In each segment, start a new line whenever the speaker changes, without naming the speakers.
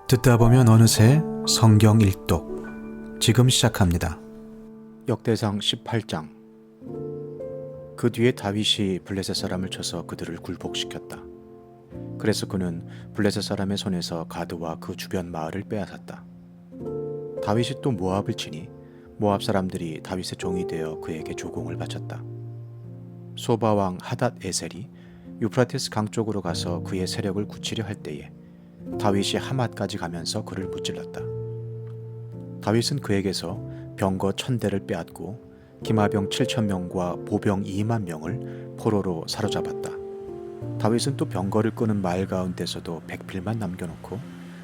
듣다 보면 어느새 성경 일독 지금 시작합니다.
역대상 18장. 그 뒤에 다윗이 블레셋 사람을 쳐서 그들을 굴복시켰다. 그래서 그는 블레셋 사람의 손에서 가드와 그 주변 마을을 빼앗았다. 다윗이 또 모압을 치니 모압 사람들이 다윗의 종이 되어 그에게 조공을 바쳤다. 소바 왕 하닷 에셀이 유프라테스 강 쪽으로 가서 그의 세력을 굳히려 할 때에 다윗이 하맛까지 가면서 그를 무찔렀다. 다윗은 그에게서 병거 1000대를 빼앗고 기마병 7000명과 보병 2만 명을 포로로 사로잡았다. 다윗은 또 병거를 끄는 말 가운데서도 백필만 남겨놓고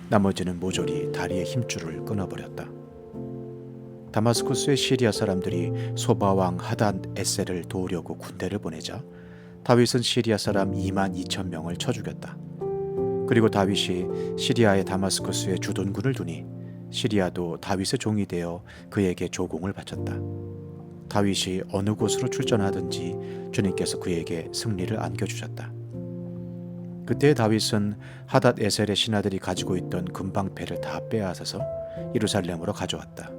나머지는 모조리 다리의 힘줄을 끊어버렸다. 다마스쿠스의 시리아 사람들이 소바 왕 하닷 에셀을 도우려고 군대를 보내자 다윗은 시리아 사람 2만 2천 명을 쳐 죽였다. 그리고 다윗이 시리아의 다마스쿠스에 주둔군을 두니 시리아도 다윗의 종이 되어 그에게 조공을 바쳤다. 다윗이 어느 곳으로 출전하든지 주님께서 그에게 승리를 안겨주셨다. 그때 다윗은 하닷 에셀의 신하들이 가지고 있던 금방패를 다 빼앗아서 예루살렘으로 가져왔다.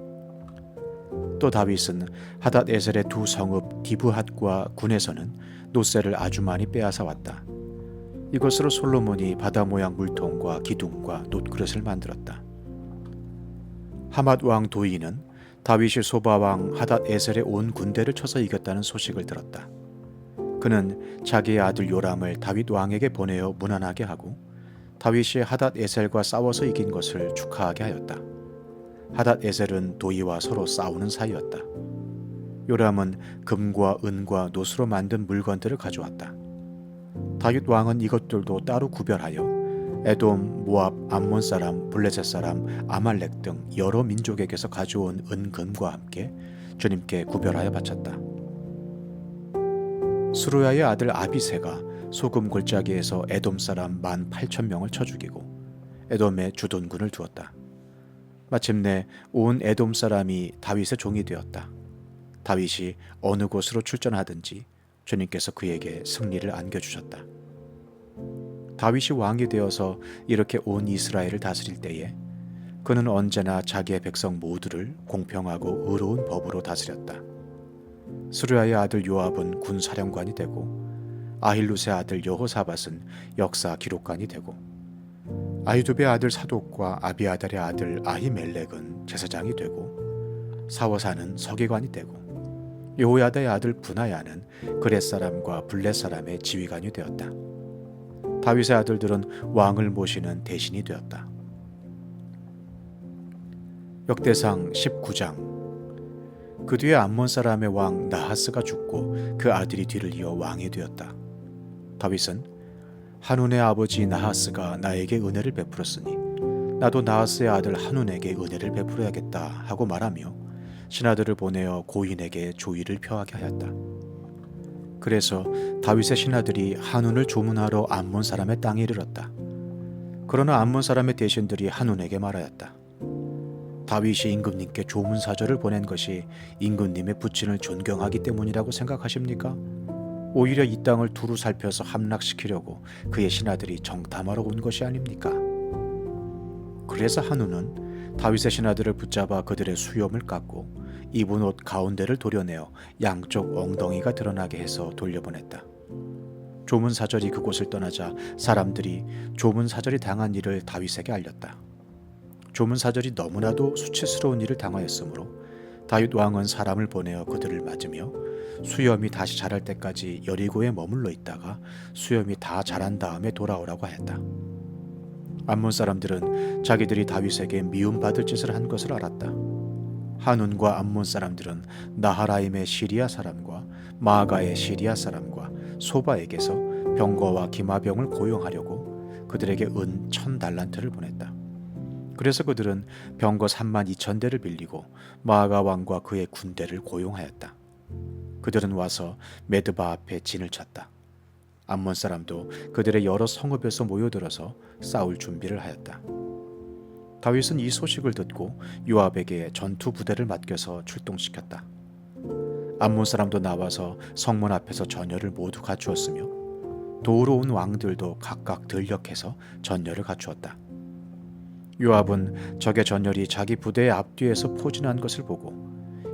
또 다윗은 하닷 에셀의 두 성읍 디브핫과 군에서는 노새를 아주 많이 빼앗아 왔다. 이것으로 솔로몬이 바다 모양 물통과 기둥과 놋그릇을 만들었다. 하맛 왕 도이는 다윗이 소바 왕 하닷 에셀의 온 군대를 쳐서 이겼다는 소식을 들었다. 그는 자기의 아들 요람을 다윗 왕에게 보내어 문안하게 하고 다윗이 하닷 에셀과 싸워서 이긴 것을 축하하게 하였다. 하닷 에셀은 도이와 서로 싸우는 사이였다. 요람은 금과 은과 놋으로 만든 물건들을 가져왔다. 다윗 왕은 이것들도 따로 구별하여 에돔, 모압, 암몬 사람, 블레셋 사람, 아말렉 등 여러 민족에게서 가져온 은금과 함께 주님께 구별하여 바쳤다. 스루야의 아들 아비새가 소금 골짜기에서 에돔 사람 18,000명을 쳐 죽이고 에돔에 주둔군을 두었다. 마침내 온 에돔 사람이 다윗의 종이 되었다. 다윗이 어느 곳으로 출전하든지 주님께서 그에게 승리를 안겨주셨다. 다윗이 왕이 되어서 이렇게 온 이스라엘을 다스릴 때에 그는 언제나 자기의 백성 모두를 공평하고 의로운 법으로 다스렸다. 스루야의 아들 요압은 군사령관이 되고 아힐룻의 아들 여호사밧은 역사 기록관이 되고 아히두베의 아들 사독과 아비아달의 아들 아히멜렉은 제사장이 되고 사워사는 서기관이 되고 여호야다의 아들 브나야는 그렛 사람과 블렛 사람의 지휘관이 되었다. 다윗의 아들들은 왕을 모시는 대신이 되었다. 역대상 19장. 그 뒤에 암몬 사람의 왕 나하스가 죽고 그 아들이 뒤를 이어 왕이 되었다. 다윗은 한운의 아버지 나하스가 나에게 은혜를 베풀었으니 나도 나하스의 아들 한운에게 은혜를 베풀어야겠다 하고 말하며 신하들을 보내어 고인에게 조의를 표하게 하였다. 그래서 다윗의 신하들이 한운을 조문하러 암몬 사람의 땅에 이르렀다. 그러나 암몬 사람의 대신들이 한운에게 말하였다. 다윗이 임금님께 조문사절을 보낸 것이 임금님의 부친을 존경하기 때문이라고 생각하십니까? 오히려 이 땅을 두루 살펴서 함락시키려고 그의 신하들이 정탐하러 온 것이 아닙니까? 그래서 한운은 다윗의 신하들을 붙잡아 그들의 수염을 깎고 입은 옷 가운데를 도려내어 양쪽 엉덩이가 드러나게 해서 돌려보냈다. 조문사절이 그곳을 떠나자 사람들이 조문사절이 당한 일을 다윗에게 알렸다. 조문사절이 너무나도 수치스러운 일을 당하였으므로 다윗 왕은 사람을 보내어 그들을 맞으며 수염이 다시 자랄 때까지 여리고에 머물러 있다가 수염이 다 자란 다음에 돌아오라고 하였다. 암몬 사람들은 자기들이 다윗에게 미움받을 짓을 한 것을 알았다. 한운과 암몬 사람들은 나하라임의 시리아 사람과 마아가의 시리아 사람과 소바에게서 병거와 기마병을 고용하려고 그들에게 은 1000달란트를 보냈다. 그래서 그들은 병거 32,000대를 빌리고 마아가 왕과 그의 군대를 고용하였다. 그들은 와서 메드바 앞에 진을 쳤다. 암몬 사람도 그들의 여러 성읍에서 모여들어서 싸울 준비를 하였다. 다윗은 이 소식을 듣고 요압에게 전투 부대를 맡겨서 출동시켰다. 암몬 사람도 나와서 성문 앞에서 전열을 모두 갖추었으며 도우러 온 왕들도 각각 들녘에서 전열을 갖추었다. 요압은 적의 전열이 자기 부대의 앞뒤에서 포진한 것을 보고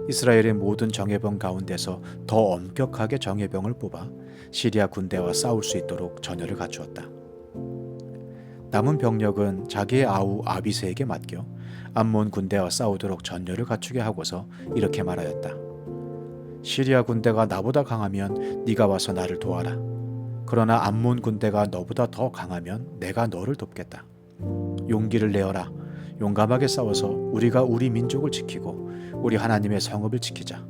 이스라엘의 모든 정예병 가운데서 더 엄격하게 정예병을 뽑아 시리아 군대와 싸울 수 있도록 전열을 갖추었다. 남은 병력은 자기의 아우 아비새에게 맡겨 암몬 군대와 싸우도록 전열을 갖추게 하고서 이렇게 말하였다. 시리아 군대가 나보다 강하면 네가 와서 나를 도와라. 그러나 암몬 군대가 너보다 더 강하면 내가 너를 돕겠다. 용기를 내어라. 용감하게 싸워서 우리가 우리 민족을 지키고 우리 하나님의 성읍을 지키자.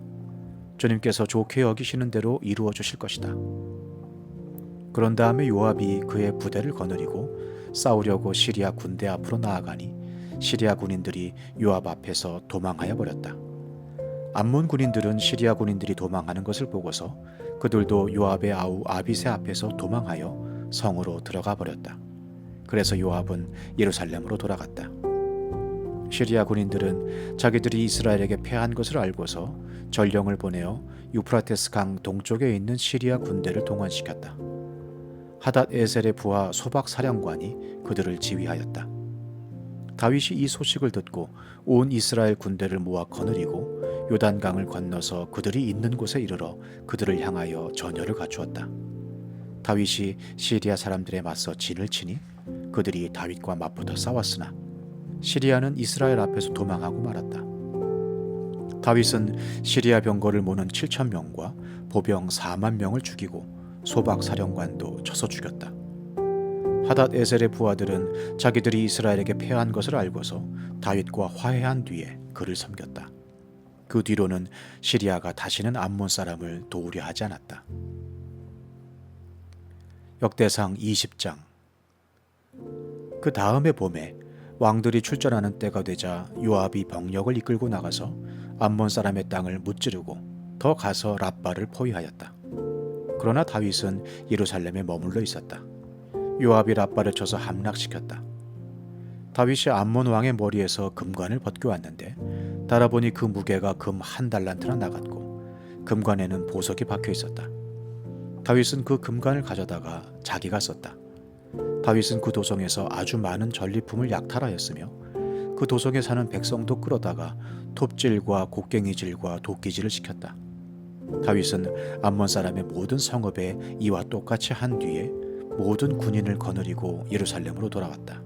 주님께서 좋게 여기시는 대로 이루어 주실 것이다. 그런 다음에 요압이 그의 부대를 거느리고 싸우려고 시리아 군대 앞으로 나아가니 시리아 군인들이 요압 앞에서 도망하여 버렸다. 암몬 군인들은 시리아 군인들이 도망하는 것을 보고서 그들도 요압의 아우 아비새 앞에서 도망하여 성으로 들어가 버렸다. 그래서 요압은 예루살렘으로 돌아갔다. 시리아 군인들은 자기들이 이스라엘에게 패한 것을 알고서 전령을 보내어 유프라테스 강 동쪽에 있는 시리아 군대를 동원시켰다. 하닷 에셀의 부하 소박 사령관이 그들을 지휘하였다. 다윗이 이 소식을 듣고 온 이스라엘 군대를 모아 거느리고 요단강을 건너서 그들이 있는 곳에 이르러 그들을 향하여 전열을 갖추었다. 다윗이 시리아 사람들에 맞서 진을 치니 그들이 다윗과 맞붙어 싸웠으나 시리아는 이스라엘 앞에서 도망하고 말았다. 다윗은 시리아 병거를 모는 7,000명과 보병 4만 명을 죽이고 소박 사령관도 쳐서 죽였다. 하닷 에셀의 부하들은 자기들이 이스라엘에게 패한 것을 알고서 다윗과 화해한 뒤에 그를 섬겼다. 그 뒤로는 시리아가 다시는 암몬 사람을 도우려 하지 않았다. 역대상 20장. 그 다음의 봄에 왕들이 출전하는 때가 되자 요압이 병력을 이끌고 나가서 암몬 사람의 땅을 무찌르고 더 가서 랍바를 포위하였다. 그러나 다윗은 예루살렘에 머물러 있었다. 요압이 랍바를 쳐서 함락시켰다. 다윗이 암몬 왕의 머리에서 금관을 벗겨왔는데 달아보니 그 무게가 금 1달란트나 나갔고 금관에는 보석이 박혀 있었다. 다윗은 그 금관을 가져다가 자기가 썼다. 다윗은 그 도성에서 아주 많은 전리품을 약탈하였으며 그 도성에 사는 백성도 끌어다가 톱질과 곡괭이질과 도끼질을 시켰다. 다윗은 암몬 사람의 모든 성읍에 이와 똑같이 한 뒤에 모든 군인을 거느리고 예루살렘으로 돌아왔다.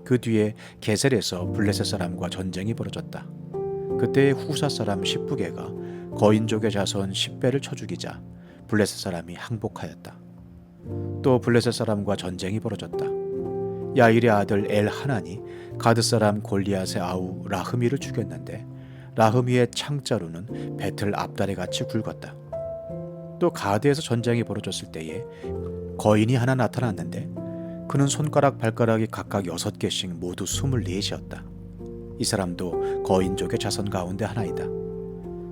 그 뒤에 게셀에서 블레셋 사람과 전쟁이 벌어졌다. 그때 후사 사람 십부게가 거인족의 자손 10배를 쳐 죽이자 블레셋 사람이 항복하였다. 또 블레셋 사람과 전쟁이 벌어졌다. 야일의 아들 엘하난이 가드 사람 골리앗의 아우 라흐미를 죽였는데 라흐미의 창자루는 배틀 앞다리 같이 굵었다. 또 가드에서 전쟁이 벌어졌을 때에 거인이 하나 나타났는데 그는 손가락 발가락이 각각 6개씩 모두 24이었다. 이 사람도 거인족의 자손 가운데 하나이다.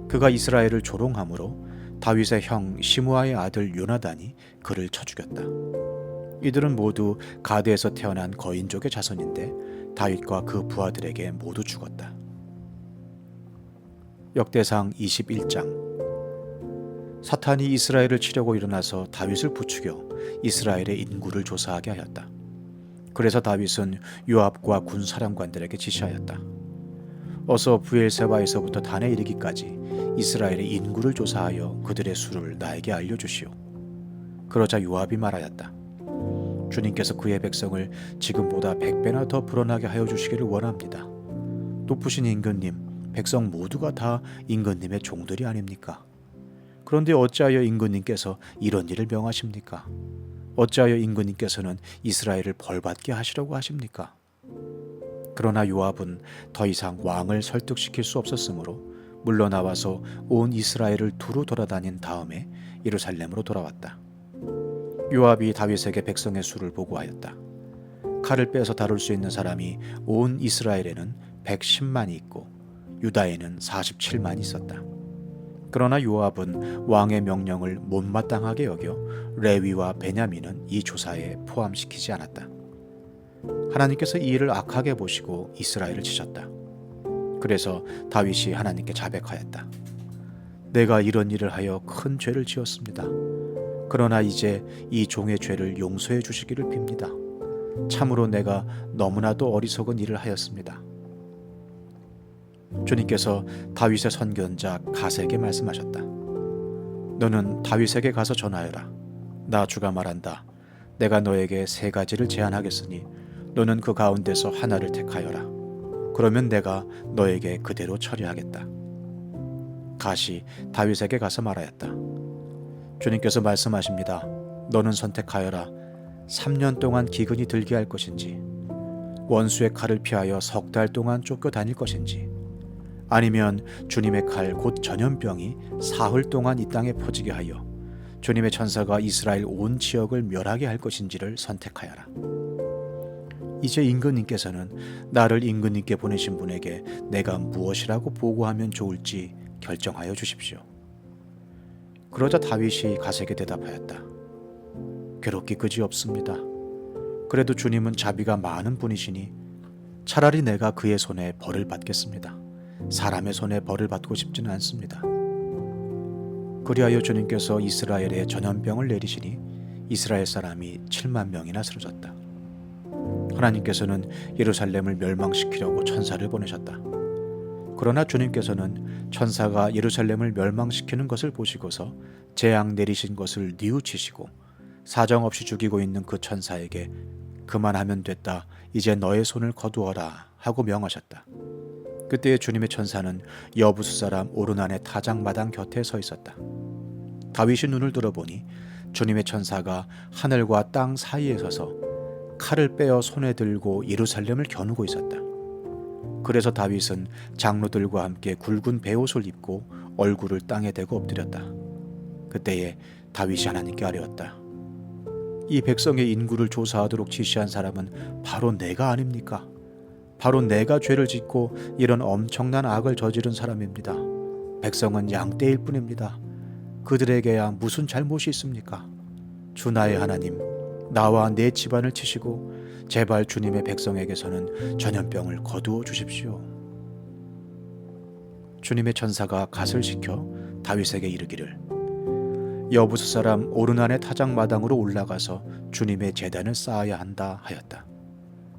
그가 이스라엘을 조롱함으로 다윗의 형 시므아의 아들 요나단이 그를 쳐 죽였다. 이들은 모두 가드에서 태어난 거인족의 자손인데 다윗과 그 부하들에게 모두 죽었다. 역대상 21장. 사탄이 이스라엘을 치려고 일어나서 다윗을 부추겨 이스라엘의 인구를 조사하게 하였다. 그래서 다윗은 요압과 군 사령관들에게 지시하였다. 어서 브엘세바에서부터 단에 이르기까지 이스라엘의 인구를 조사하여 그들의 수를 나에게 알려주시오. 그러자 요압이 말하였다. 주님께서 그의 백성을 지금보다 100배나 더 불어나게 하여 주시기를 원합니다. 높으신 임금님, 백성 모두가 다 임금님의 종들이 아닙니까? 그런데 어찌하여 임금님께서 이런 일을 명하십니까? 어찌하여 임금님께서는 이스라엘을 벌받게 하시려고 하십니까? 그러나 요압은 더 이상 왕을 설득시킬 수 없었으므로 물러나와서 온 이스라엘을 두루 돌아다닌 다음에 예루살렘으로 돌아왔다. 요압이 다윗에게 백성의 수를 보고하였다. 칼을 빼서 다룰 수 있는 사람이 온 이스라엘에는 110만이 있고 유다에는 47만이 있었다. 그러나 요압은 왕의 명령을 못마땅하게 여겨 레위와 베냐민은 이 조사에 포함시키지 않았다. 하나님께서 이 일을 악하게 보시고 이스라엘을 치셨다. 그래서 다윗이 하나님께 자백하였다. 내가 이런 일을 하여 큰 죄를 지었습니다. 그러나 이제 이 종의 죄를 용서해 주시기를 빕니다. 참으로 내가 너무나도 어리석은 일을 하였습니다. 주님께서 다윗의 선견자 갓에게 말씀하셨다. 너는 다윗에게 가서 전하여라. 나 주가 말한다. 내가 너에게 3가지를 제안하겠으니 너는 그 가운데서 하나를 택하여라. 그러면 내가 너에게 그대로 처리하겠다. 갓이 다윗에게 가서 말하였다. 주님께서 말씀하십니다. 너는 선택하여라. 3년 동안 기근이 들게 할 것인지, 원수의 칼을 피하여 3달 동안 쫓겨 다닐 것인지, 아니면 주님의 칼 곧 전염병이 사흘 동안 이 땅에 퍼지게 하여 주님의 천사가 이스라엘 온 지역을 멸하게 할 것인지를 선택하여라. 이제 임금님께서는 나를 임금님께 보내신 분에게 내가 무엇이라고 보고하면 좋을지 결정하여 주십시오. 그러자 다윗이 갓에게 대답하였다. 괴롭기 그지없습니다. 그래도 주님은 자비가 많은 분이시니 차라리 내가 그의 손에 벌을 받겠습니다. 사람의 손에 벌을 받고 싶지는 않습니다. 그리하여 주님께서 이스라엘에 전염병을 내리시니 이스라엘 사람이 7만 명이나 쓰러졌다. 하나님께서는 예루살렘을 멸망시키려고 천사를 보내셨다. 그러나 주님께서는 천사가 예루살렘을 멸망시키는 것을 보시고서 재앙 내리신 것을 뉘우치시고 사정없이 죽이고 있는 그 천사에게 그만하면 됐다. 이제 너의 손을 거두어라 하고 명하셨다. 그때 주님의 천사는 여부수 사람 오르난의 타작마당 곁에 서 있었다. 다윗이 눈을 들어보니 주님의 천사가 하늘과 땅 사이에 서서 칼을 빼어 손에 들고 예루살렘을 겨누고 있었다. 그래서 다윗은 장로들과 함께 굵은 베옷을 입고 얼굴을 땅에 대고 엎드렸다. 그때에 다윗이 하나님께 아뢰었다. 이 백성의 인구를 조사하도록 지시한 사람은 바로 내가 아닙니까? 바로 내가 죄를 짓고 이런 엄청난 악을 저지른 사람입니다. 백성은 양떼일 뿐입니다. 그들에게야 무슨 잘못이 있습니까? 주 나의 하나님, 나와 내 집안을 치시고 제발 주님의 백성에게서는 전염병을 거두어 주십시오. 주님의 천사가 갓을 시켜 다윗에게 이르기를 여부수 사람 오르난의 타작마당으로 올라가서 주님의 제단을 쌓아야 한다 하였다.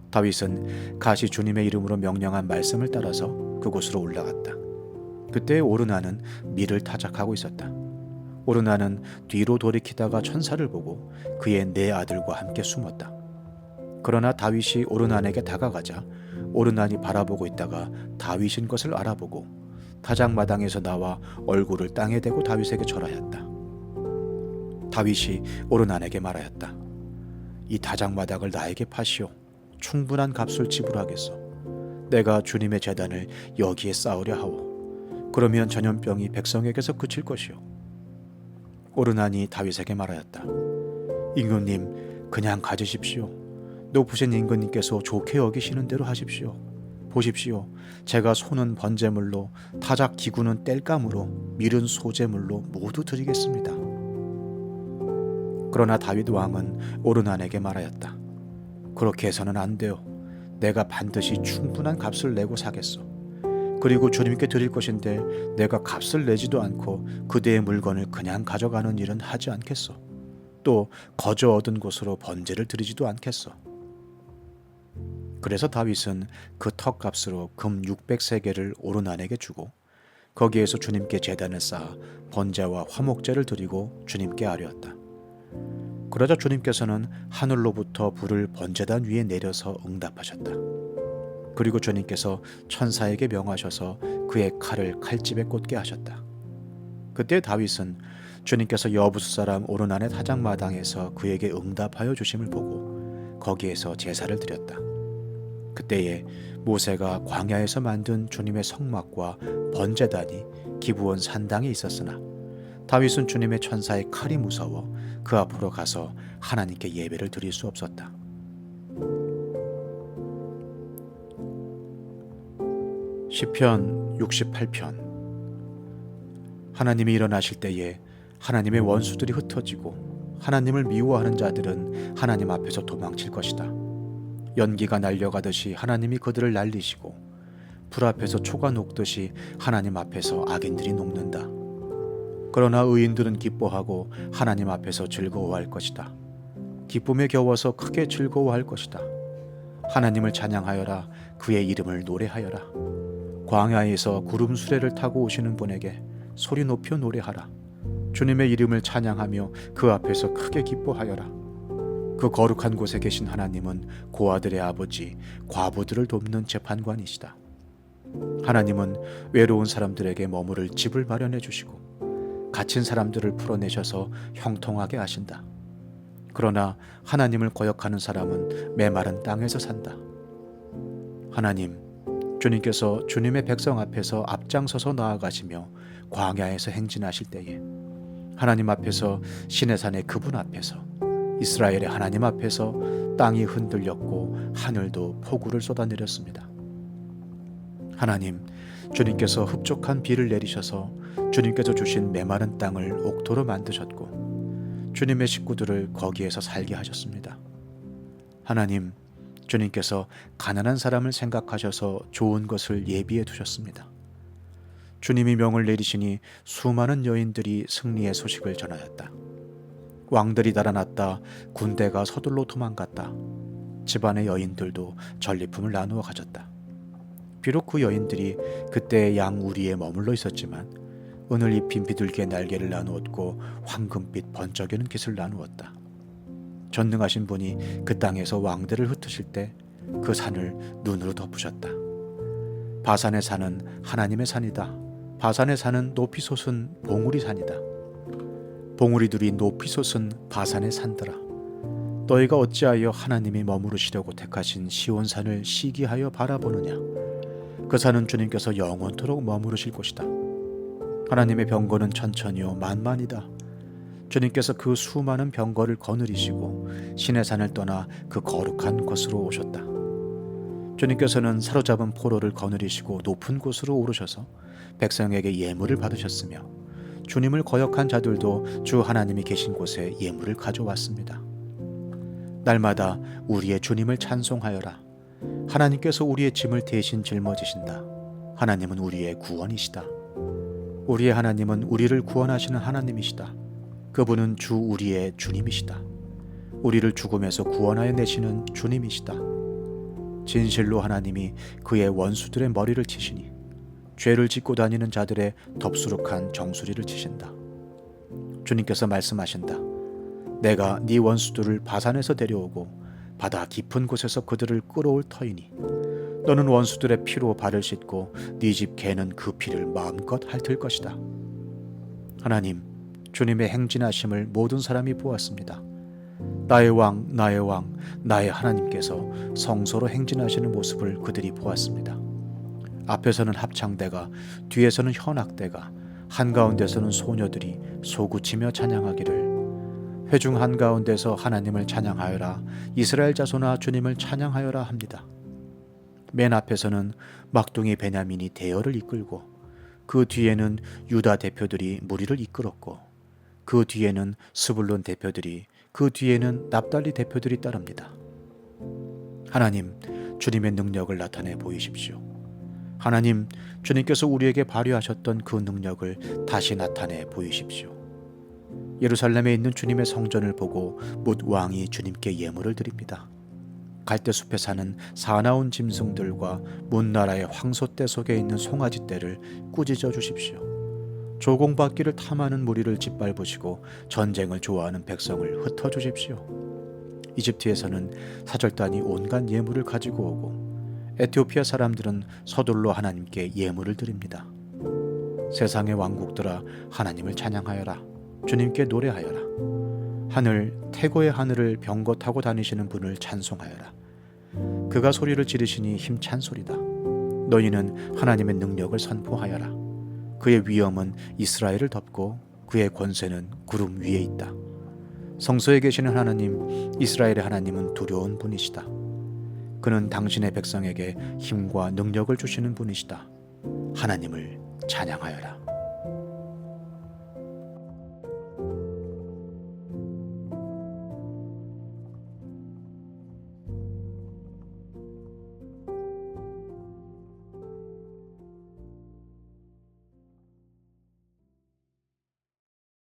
다윗은 갓이 주님의 이름으로 명령한 말씀을 따라서 그곳으로 올라갔다. 그때 오르난은 밀을 타작하고 있었다. 오르난은 뒤로 돌이키다가 천사를 보고 그의 4아들과 함께 숨었다. 그러나 다윗이 오르난에게 다가가자 오르난이 바라보고 있다가 다윗인 것을 알아보고 타작마당에서 나와 얼굴을 땅에 대고 다윗에게 절하였다. 다윗이 오르난에게 말하였다. 이 타작마당을 나에게 파시오. 충분한 값을 지불하겠소. 내가 주님의 제단을 여기에 쌓으려 하오. 그러면 전염병이 백성에게서 그칠 것이오. 오르난이 다윗에게 말하였다. 임금님, 그냥 가지십시오. 높으신 임금님께서 좋게 여기시는 대로 하십시오. 보십시오. 제가 소는 번제물로, 타작 기구는 땔감으로, 밀은 소제물로 모두 드리겠습니다. 그러나 다윗 왕은 오르난에게 말하였다. 그렇게 해서는 안 돼요. 내가 반드시 충분한 값을 내고 사겠소. 그리고 주님께 드릴 것인데 내가 값을 내지도 않고 그대의 물건을 그냥 가져가는 일은 하지 않겠소. 또 거저 얻은 곳으로 번제를 드리지도 않겠소. 그래서 다윗은 그 턱값으로 금 600세겔을 오르난에게 주고 거기에서 주님께 제단을 쌓아 번제와 화목제를 드리고 주님께 아뢰었다. 그러자 주님께서는 하늘로부터 불을 번제단 위에 내려서 응답하셨다. 그리고 주님께서 천사에게 명하셔서 그의 칼을 칼집에 꽂게 하셨다. 그때 다윗은 주님께서 여부수 사람 오르난의 타작마당에서 그에게 응답하여 주심을 보고 거기에서 제사를 드렸다. 그때에 모세가 광야에서 만든 주님의 성막과 번제단이 기브온 산당에 있었으나 다윗은 주님의 천사의 칼이 무서워 그 앞으로 가서 하나님께 예배를 드릴 수 없었다. 시편 68편. 하나님이 일어나실 때에 하나님의 원수들이 흩어지고 하나님을 미워하는 자들은 하나님 앞에서 도망칠 것이다. 연기가 날려가듯이 하나님이 그들을 날리시고 불 앞에서 초가 녹듯이 하나님 앞에서 악인들이 녹는다. 그러나 의인들은 기뻐하고 하나님 앞에서 즐거워할 것이다. 기쁨에 겨워서 크게 즐거워할 것이다. 하나님을 찬양하여라. 그의 이름을 노래하여라. 광야에서 구름 수레를 타고 오시는 분에게 소리 높여 노래하라. 주님의 이름을 찬양하며 그 앞에서 크게 기뻐하여라. 그 거룩한 곳에 계신 하나님은 고아들의 아버지, 과부들을 돕는 재판관이시다. 하나님은 외로운 사람들에게 머무를 집을 마련해 주시고 갇힌 사람들을 풀어내셔서 형통하게 하신다. 그러나 하나님을 거역하는 사람은 메마른 땅에서 산다. 하나님, 주님께서 주님의 백성 앞에서 앞장서서 나아가시며 광야에서 행진하실 때에 하나님 앞에서 시내산의 그분 앞에서 이스라엘의 하나님 앞에서 땅이 흔들렸고 하늘도 폭우를 쏟아내렸습니다. 하나님, 주님께서 흡족한 비를 내리셔서 주님께서 주신 메마른 땅을 옥토로 만드셨고 주님의 식구들을 거기에서 살게 하셨습니다. 하나님, 주님께서 가난한 사람을 생각하셔서 좋은 것을 예비해 두셨습니다. 주님이 명을 내리시니 수많은 여인들이 승리의 소식을 전하였다. 왕들이 달아났다. 군대가 서둘러 도망갔다. 집안의 여인들도 전리품을 나누어 가졌다. 비록 그 여인들이 그때의 양 우리에 머물러 있었지만 은을 입힌 비둘기의 날개를 나누었고 황금빛 번쩍이는 깃을 나누었다. 전능하신 분이 그 땅에서 왕들을 흩으실 때 그 산을 눈으로 덮으셨다. 바산의 산은 하나님의 산이다. 바산의 산은 높이 솟은 봉우리 산이다. 봉우리들이 높이 솟은 바산의 산들아, 너희가 어찌하여 하나님이 머무르시려고 택하신 시온산을 시기하여 바라보느냐. 그 산은 주님께서 영원토록 머무르실 곳이다. 하나님의 병거는 천천히요 만만이다. 주님께서 그 수많은 병거를 거느리시고 시내산을 떠나 그 거룩한 곳으로 오셨다. 주님께서는 사로잡은 포로를 거느리시고 높은 곳으로 오르셔서 백성에게 예물을 받으셨으며 주님을 거역한 자들도 주 하나님이 계신 곳에 예물을 가져왔습니다. 날마다 우리의 주님을 찬송하여라. 하나님께서 우리의 짐을 대신 짊어지신다. 하나님은 우리의 구원이시다. 우리의 하나님은 우리를 구원하시는 하나님이시다. 그분은 주 우리의 주님이시다. 우리를 죽음에서 구원하여 내시는 주님이시다. 진실로 하나님이 그의 원수들의 머리를 치시니 죄를 짓고 다니는 자들의 덥수룩한 정수리를 치신다. 주님께서 말씀하신다. 내가 네 원수들을 바산에서 데려오고 바다 깊은 곳에서 그들을 끌어올 터이니 너는 원수들의 피로 발을 씻고 네 집 개는 그 피를 마음껏 핥을 것이다. 하나님, 주님의 행진하심을 모든 사람이 보았습니다. 나의 왕, 나의 왕, 나의 하나님께서 성소로 행진하시는 모습을 그들이 보았습니다. 앞에서는 합창대가, 뒤에서는 현악대가, 한가운데서는 소녀들이 소구치며 찬양하기를, 회중 한가운데서 하나님을 찬양하여라, 이스라엘 자손아 주님을 찬양하여라 합니다. 맨 앞에서는 막둥이 베냐민이 대열을 이끌고, 그 뒤에는 유다 대표들이 무리를 이끌었고, 그 뒤에는 스불론 대표들이, 그 뒤에는 납달리 대표들이 따릅니다. 하나님, 주님의 능력을 나타내 보이십시오. 하나님, 주님께서 우리에게 발휘하셨던 그 능력을 다시 나타내 보이십시오. 예루살렘에 있는 주님의 성전을 보고 뭇 왕이 주님께 예물을 드립니다. 갈대숲에 사는 사나운 짐승들과 문나라의 황소떼 속에 있는 송아지떼를 꾸짖어 주십시오. 조공받기를 탐하는 무리를 짓밟으시고 전쟁을 좋아하는 백성을 흩어주십시오. 이집트에서는 사절단이 온갖 예물을 가지고 오고 에티오피아 사람들은 서둘러 하나님께 예물을 드립니다. 세상의 왕국들아, 하나님을 찬양하여라. 주님께 노래하여라. 하늘, 태고의 하늘을 병거 타고 다니시는 분을 찬송하여라. 그가 소리를 지르시니 힘찬 소리다. 너희는 하나님의 능력을 선포하여라. 그의 위엄은 이스라엘을 덮고 그의 권세는 구름 위에 있다. 성소에 계시는 하나님, 이스라엘의 하나님은 두려운 분이시다. 그는 당신의 백성에게 힘과 능력을 주시는 분이시다. 하나님을 찬양하여라.